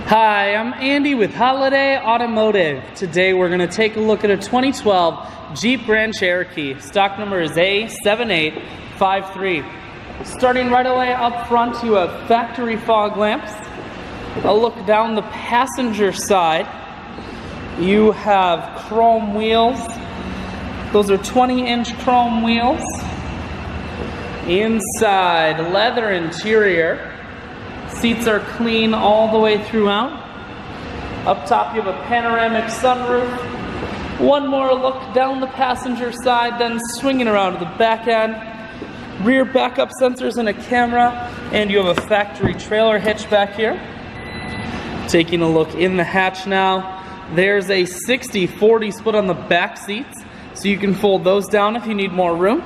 Hi, I'm Andy with Holiday Automotive. Today we're going to take a look at a 2012 Jeep Grand Cherokee. Stock number is A7853. Starting right away up front, you have factory fog lamps. A look down the passenger side, you have chrome wheels. Those are 20-inch chrome wheels. Inside, leather interior. Seats are clean all the way throughout. Up top you have a panoramic sunroof. One more look down the passenger side, then swinging around to the back end. Rear backup sensors and a camera, and you have a factory trailer hitch back here. Taking a look in the hatch now, there's a 60-40 split on the back seats, so you can fold those down if you need more room.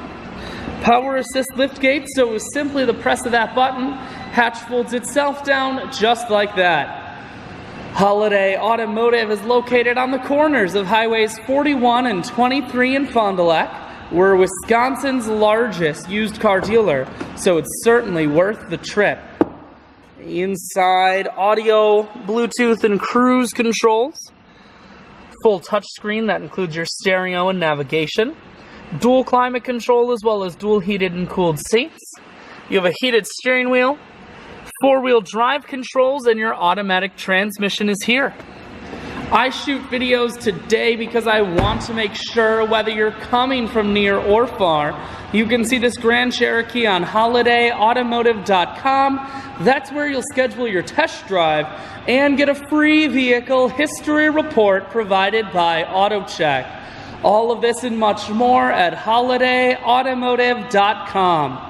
Power assist lift gate, so it was simply the press of that button. Hatch folds itself down just like that. Holiday Automotive is located on the corners of highways 41 and 23 in Fond du Lac. We're Wisconsin's largest used car dealer, so it's certainly worth the trip. Inside, audio, Bluetooth, and cruise controls. Full touchscreen that includes your stereo and navigation. Dual climate control as well as dual heated and cooled seats. You have a heated steering wheel. Four-wheel drive controls, and your automatic transmission is here. I shoot videos today because I want to make sure whether you're coming from near or far, you can see this Grand Cherokee on holidayautomotive.com. That's where you'll schedule your test drive and get a free vehicle history report provided by AutoCheck. All of this and much more at holidayautomotive.com.